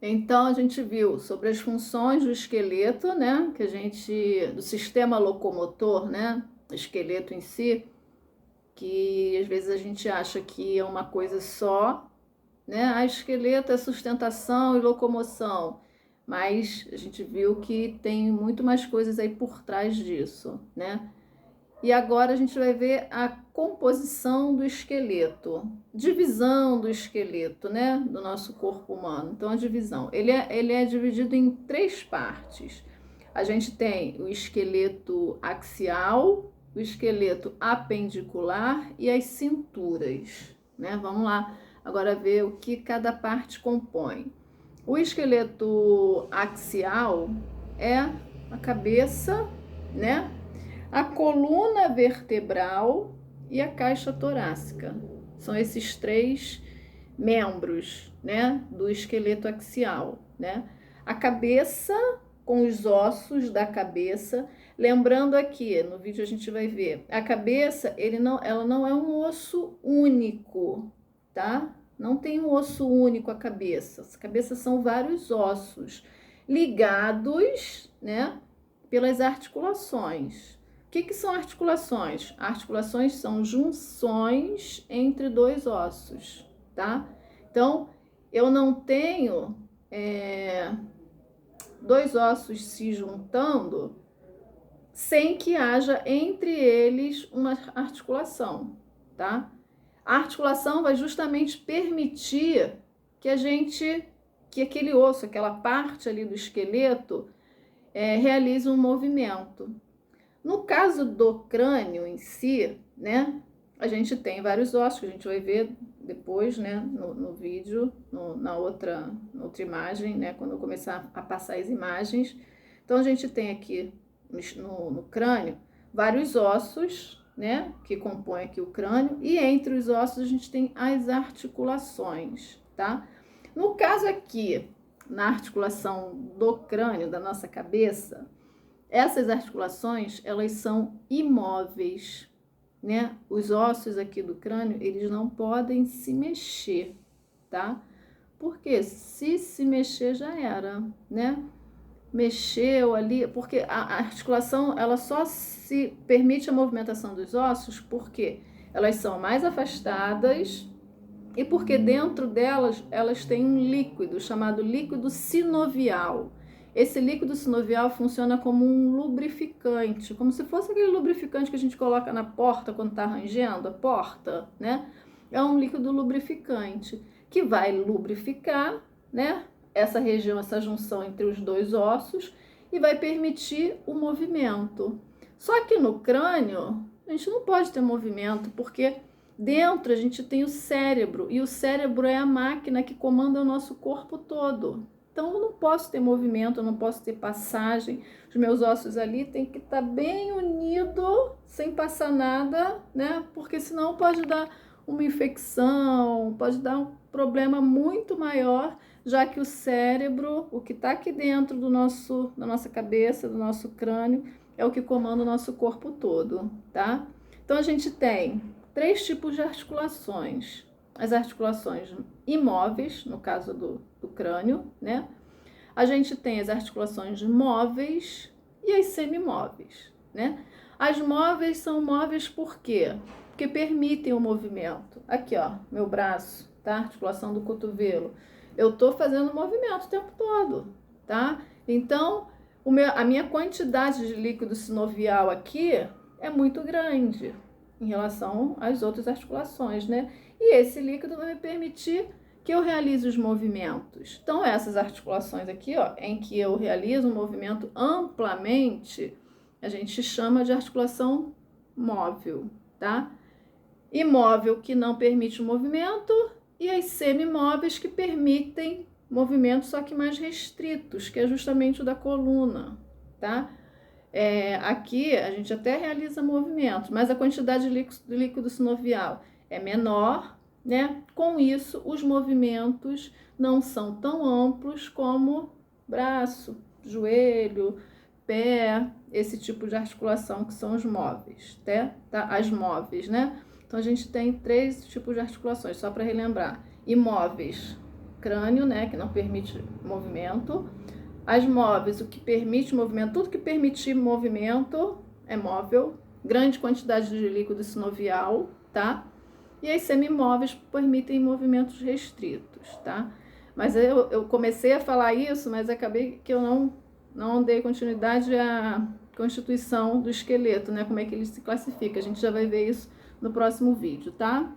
Então, a gente viu sobre as funções do esqueleto, né? Do sistema locomotor, né? O esqueleto em si, que às vezes a gente acha que é uma coisa só, né? A esqueleto é sustentação e locomoção, mas a gente viu que tem muito mais coisas aí por trás disso, né? E agora a gente vai ver a composição do esqueleto, divisão do esqueleto, né, do nosso corpo humano. Então, a divisão, ele é dividido em três partes. A gente tem o esqueleto axial, o esqueleto apendicular e as cinturas, né? Vamos lá agora ver o que cada parte compõe. O esqueleto axial é a cabeça, né? A coluna vertebral e a caixa torácica. São esses três membros, né, do esqueleto axial, né? A cabeça com os ossos da cabeça. Lembrando aqui, no vídeo a gente vai ver, a cabeça, ela não é um osso único, tá? Não tem um osso único a cabeça. As cabeças são vários ossos ligados, né, pelas articulações. O que são articulações? Articulações são junções entre dois ossos, tá? Então, eu não tenho dois ossos se juntando sem que haja entre eles uma articulação, tá? A articulação vai justamente permitir que aquele osso, aquela parte ali do esqueleto, realize um movimento. No caso do crânio em si, né, a gente tem vários ossos, que a gente vai ver depois, né, no vídeo, na outra imagem, né, quando eu começar a passar as imagens. Então, a gente tem aqui no crânio vários ossos, né, que compõem aqui o crânio, e entre os ossos a gente tem as articulações, tá? No caso aqui, na articulação do crânio, da nossa cabeça, essas articulações, elas são imóveis, né? Os ossos aqui do crânio, eles não podem se mexer, tá? Porque se mexer já era, né? Mexeu ali, porque a articulação, ela só se permite a movimentação dos ossos porque elas são mais afastadas e porque dentro delas, elas têm um líquido chamado líquido sinovial. Esse líquido sinovial funciona como um lubrificante, como se fosse aquele lubrificante que a gente coloca na porta quando está rangendo a porta, né? É um líquido lubrificante que vai lubrificar, né, essa região, essa junção entre os dois ossos e vai permitir o movimento. Só que no crânio, a gente não pode ter movimento porque dentro a gente tem o cérebro e o cérebro é a máquina que comanda o nosso corpo todo. Então eu não posso ter movimento, eu não posso ter passagem. Os meus ossos ali tem que estar bem unido, sem passar nada, né? Porque senão pode dar uma infecção, pode dar um problema muito maior, já que o cérebro, o que está aqui dentro da nossa cabeça, do nosso crânio, é o que comanda o nosso corpo todo, tá? Então a gente tem três tipos de articulações. As articulações imóveis, no caso do crânio, né? A gente tem as articulações móveis e as semimóveis, né? As móveis são móveis por quê? Porque permitem o movimento. Aqui, ó, meu braço, tá? Articulação do cotovelo. Eu tô fazendo movimento o tempo todo, tá? Então, a minha quantidade de líquido sinovial aqui é muito grande em relação às outras articulações, né? E esse líquido vai me permitir que eu realize os movimentos. Então, essas articulações aqui, ó, em que eu realizo um movimento amplamente, a gente chama de articulação móvel, tá? Imóvel que não permite o movimento e as semimóveis que permitem movimentos, só que mais restritos, que é justamente o da coluna, tá? Aqui a gente até realiza movimentos, mas a quantidade de líquido sinovial é menor, né? Com isso, os movimentos não são tão amplos como braço, joelho, pé, esse tipo de articulação que são os móveis, tá? As móveis, né? Então a gente tem três tipos de articulações, só para relembrar: imóveis, crânio, né, que não permite movimento. As móveis, o que permite movimento, tudo que permitir movimento é móvel. Grande quantidade de líquido sinovial, tá? E as semimóveis permitem movimentos restritos, tá? Mas eu comecei a falar isso, mas acabei que eu não dei continuidade à constituição do esqueleto, né? Como é que ele se classifica. A gente já vai ver isso no próximo vídeo, tá?